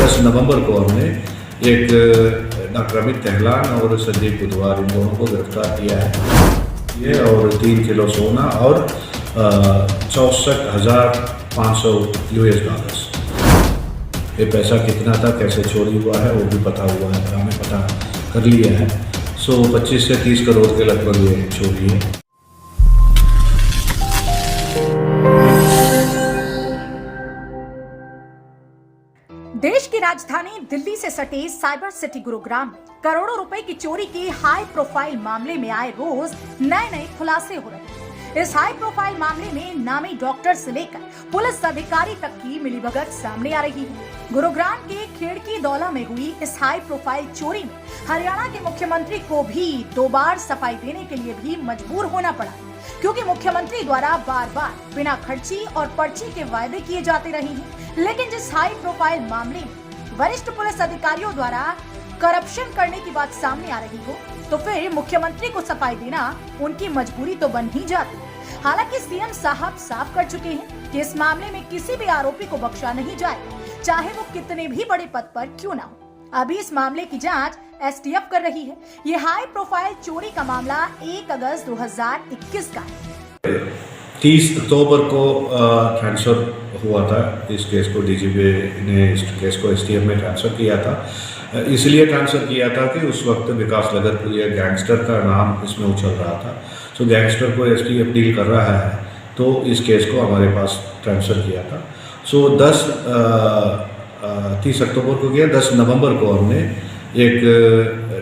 10 नवंबर को हमने एक डॉक्टर अमित तेहलान और संदीप बुधवार इन दोनों को गिरफ्तार किया है। ये और 3 किलो सोना और 64,500 US$। ये पैसा कितना था, कैसे चोरी हुआ है, वो भी पता हुआ है, हमें पता कर लिया है। 25 से 30 करोड़ के लगभग ये चोरी है। देश की राजधानी दिल्ली से सटे साइबर सिटी गुरुग्राम में करोड़ों रुपए की चोरी के हाई प्रोफाइल मामले में आए रोज नए खुलासे हो रहे हैं। इस हाई प्रोफाइल मामले में नामी डॉक्टर से लेकर पुलिस अधिकारी तक की मिलीभगत सामने आ रही है। गुरुग्राम के खेड़की दौला में हुई इस हाई प्रोफाइल चोरी में हरियाणा के मुख्यमंत्री को भी 2 बार सफाई देने के लिए भी मजबूर होना पड़ा, क्योंकि मुख्यमंत्री द्वारा बार बार बिना खर्ची और पर्ची के वायदे किए जाते रहे हैं। लेकिन जिस हाई प्रोफाइल मामले में वरिष्ठ पुलिस अधिकारियों द्वारा करप्शन करने की बात सामने आ रही हो, तो फिर मुख्यमंत्री को सफाई देना उनकी मजबूरी तो बन ही जाती। हालांकि सीएम साहब साफ कर चुके हैं कि इस मामले में किसी भी आरोपी को बख्शा नहीं जाएगा, चाहे वो कितने भी बड़े पद पर क्यों ना हो। अभी इस मामले की जांच एसटीएफ कर रही है। ये हाई प्रोफाइल चोरी का मामला 1 अगस्त 2021 का है। 30 अक्टूबर को ट्रांसफर हुआ था इस केस को, डीजीपी ने इस केस को एसटीएफ में ट्रांसफर किया था। इसलिए ट्रांसफर किया था कि उस वक्त विकास लगरपुरिया गैंगस्टर का नाम इसमें उछल रहा था। तो गैंगस्टर को एसटीएफ डील कर रहा है, तो इस केस को हमारे पास ट्रांसफर किया था। 30 अक्टूबर को किया। 10 नवंबर को हमने एक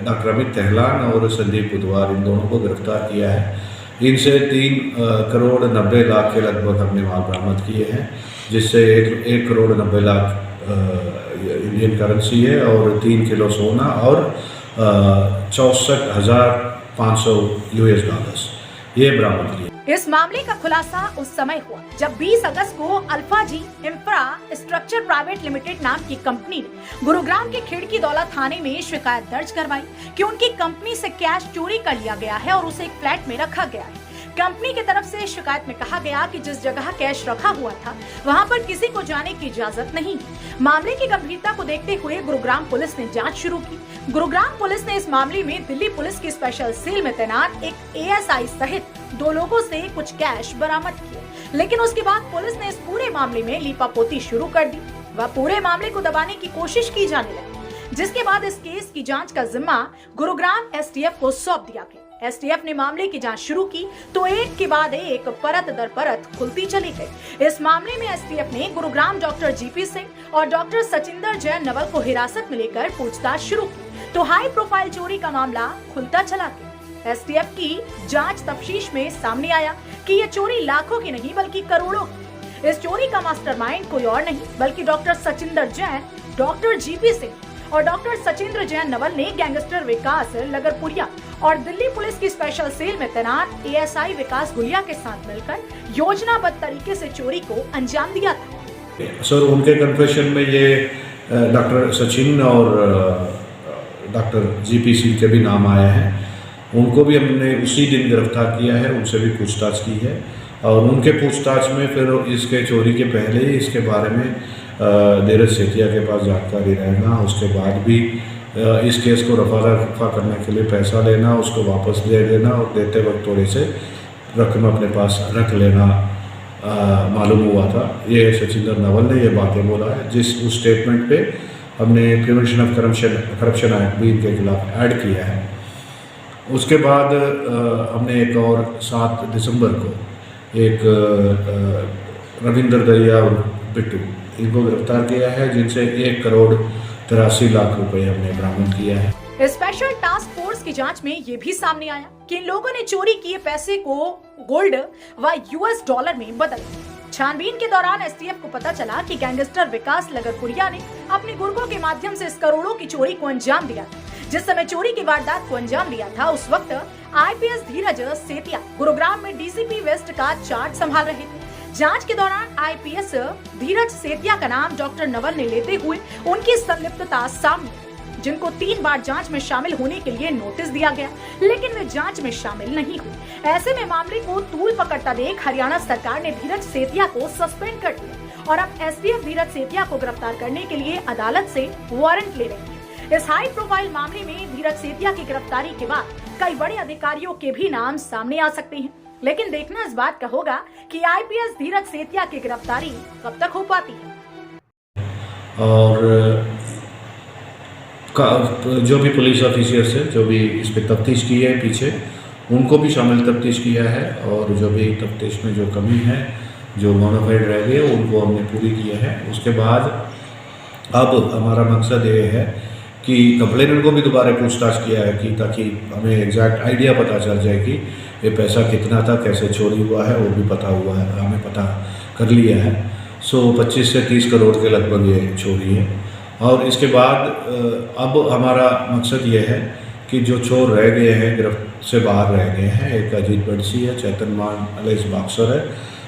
डॉक्टर अमित तेहलान और संदीप बुधवार इन दोनों को गिरफ्तार किया है। इनसे 3 करोड़ 90 लाख के लगभग हमने माल बरामद किए हैं, जिससे 1 करोड़ 90 लाख इंडियन करेंसी है और 3 किलो सोना और 64,500 US$, ये बरामद किए। इस मामले का खुलासा उस समय हुआ जब 20 अगस्त को अल्फाजी इंफ्रास्ट्रक्चर प्राइवेट लिमिटेड नाम की कंपनी ने गुरुग्राम के खिड़की दौला थाने में शिकायत दर्ज करवाई कि उनकी कंपनी से कैश चोरी कर लिया गया है और उसे एक फ्लैट में रखा गया है। कंपनी की तरफ से शिकायत में कहा गया कि जिस जगह कैश रखा हुआ था वहां पर किसी को जाने की इजाजत नहीं। मामले की गंभीरता को देखते हुए गुरुग्राम पुलिस ने जांच शुरू की। गुरुग्राम पुलिस ने इस मामले में दिल्ली पुलिस की स्पेशल सेल में तैनात एक एएसआई सहित 2 लोगों से कुछ कैश बरामद किए। लेकिन उसके बाद पुलिस ने इस पूरे मामले में लीपापोती शुरू कर दी व पूरे मामले को दबाने की कोशिश की जाने लगी, जिसके बाद इस केस की जांच का जिम्मा गुरुग्राम एसटीएफ को सौंप दिया गया। एसटीएफ ने मामले की जांच शुरू की तो एक के बाद एक परत दर परत खुलती चली गई। इस मामले में एसटीएफ ने गुरुग्राम डॉक्टर जीपी सिंह और डॉक्टर सचिंदर जैन नवल को हिरासत में लेकर पूछताछ शुरू की, तो हाई प्रोफाइल चोरी का मामला खुलता चला गया। एसटीएफ की जांच तफ्तीश में सामने आया कि ये चोरी लाखों की नहीं बल्कि करोड़ों की। इस चोरी का मास्टरमाइंड कोई और नहीं बल्कि doctor Sachinder Jain, doctor GP Singh और डॉक्टर सचिंद्र जैन नवल ने गैंगस्टर विकास लगरपुरिया और दिल्ली पुलिस की स्पेशल सेल में तैनात एएसआई विकास गुलिया के साथ मिलकर योजनाबद्ध तरीके से चोरी को अंजाम दिया था। सर, उनके कन्फेशन में ये डॉक्टर सचिन और डॉक्टर जीपी सिंह के भी नाम आए हैं। उनको भी हमने उसी दिन गिरफ्तार किया है, उनसे भी पूछताछ की है और उनके पूछताछ में फिर इसके चोरी के पहले ही इसके बारे में धीरज सेठिया के पास जानकारी रहना, उसके बाद भी इस केस को रफा करने के लिए पैसा लेना, उसको वापस दे देना और देते वक्त थोड़े से रकम अपने पास रख लेना मालूम हुआ था। ये सचिंदर नवल ने ये बातें बोला है, जिस उस स्टेटमेंट पे हमने प्रिवेंशन ऑफ करप्शन एक्ट भी इनके खिलाफ ऐड किया है। उसके बाद हमने एक और 7 दिसंबर को एक रविंदर दरिया और बिट्टू इनको गिरफ्तार किया है, जिनसे 1 करोड़ 83 लाख रुपए हमने बरामद किया है। स्पेशल टास्क फोर्स की जांच में ये भी सामने आया कि इन लोगों ने चोरी किए पैसे को गोल्ड व US$ में बदल दिया। छानबीन के दौरान एसटीएफ को पता चला कि गैंगस्टर विकास लगरपुरिया ने अपने गुर्गों के माध्यम से इस करोड़ों की चोरी को अंजाम दिया। जिस समय चोरी की वारदात को अंजाम दिया था उस वक्त आईपीएस धीरज सेतिया गुरुग्राम में डीसीपी वेस्ट का चार्ज संभाल रहे थे। जांच के दौरान आईपीएस धीरज सेतिया का नाम डॉक्टर नवल ने लेते हुए उनकी संलिप्तता सामने, जिनको 3 बार जांच में शामिल होने के लिए नोटिस दिया गया, लेकिन वे जांच में शामिल नहीं हुए। ऐसे में मामले को तूल पकड़ता देख हरियाणा सरकार ने धीरज सेतिया को सस्पेंड कर दिया और अब एसटीएफ धीरज सेतिया को गिरफ्तार करने के लिए अदालत से वारंट ले रही है। इस हाई प्रोफाइल मामले में धीरज सेतिया की गिरफ्तारी के बाद कई बड़े अधिकारियों के भी नाम सामने आ सकते हैं, लेकिन देखना इस बात का होगा कि आईपीएस धीरज सेतिया की गिरफ्तारी कब तक हो पाती है। और जो भी पुलिस ऑफिसर्स है, जो भी इस पे तफ्तीश की है पीछे, उनको भी शामिल तफ्तीश किया है, और जो भी तफ्तीश में जो कमी है, जो मोनाफाइड रह गए, उनको हमने पूरी किया है। उसके बाद अब हमारा मकसद ये है कि कंप्लेनेंट को भी दोबारा पूछताछ किया है, कि ताकि हमें एग्जैक्ट आइडिया पता चल जाए कि ये पैसा कितना था, कैसे चोरी हुआ है, वो भी पता हुआ है, हमें पता कर लिया है। 25 से 30 करोड़ के लगभग ये चोरी है। और इसके बाद अब हमारा मकसद ये है कि जो चोर रह गए हैं, गिरफ्त से बाहर रह गए हैं, एक अजीत बंसी है, चेतन मान अलेस बॉक्सर है,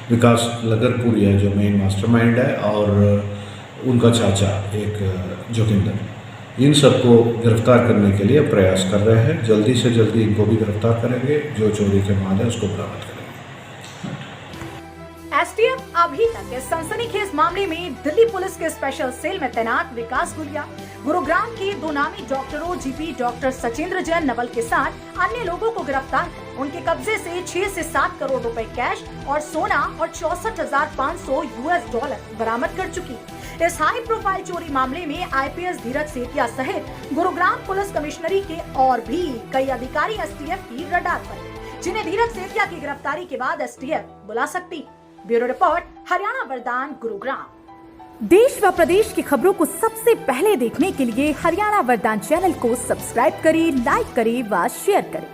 विकास लगरपुरी है जो मेन मास्टरमाइंड है, और उनका चाचा एक जोगिंदर, इन सबको गिरफ्तार करने के लिए प्रयास कर रहे हैं। जल्दी से जल्दी इनको भी गिरफ्तार करेंगे, जो चोरी के माल है उसको बरामद करेंगे। एसटीएफ अभी तक इस सनसनीखेज मामले में दिल्ली पुलिस के स्पेशल सेल में तैनात विकास गुलिया, गुरुग्राम के 2 नामी डॉक्टरों जीपी डॉक्टर सचिंद्र जैन नवल के साथ अन्य लोगों को गिरफ्तार कर उनके कब्जे से 6 से 7 करोड़ रुपए कैश और सोना और 64,500 US डॉलर बरामद कर चुकी। इस हाई प्रोफाइल चोरी मामले में आईपीएस धीरज सेतिया सहित गुरुग्राम पुलिस कमिश्नरी के और भी कई अधिकारी एसटीएफ की रडार पर, जिन्हें धीरज सेतिया की गिरफ्तारी के बाद एसटीएफ बुला सकती। ब्यूरो रिपोर्ट, हरियाणा वरदान, गुरुग्राम। देश व प्रदेश की खबरों को सबसे पहले देखने के लिए हरियाणा वरदान चैनल को सब्सक्राइब करें, लाइक करें व शेयर करें।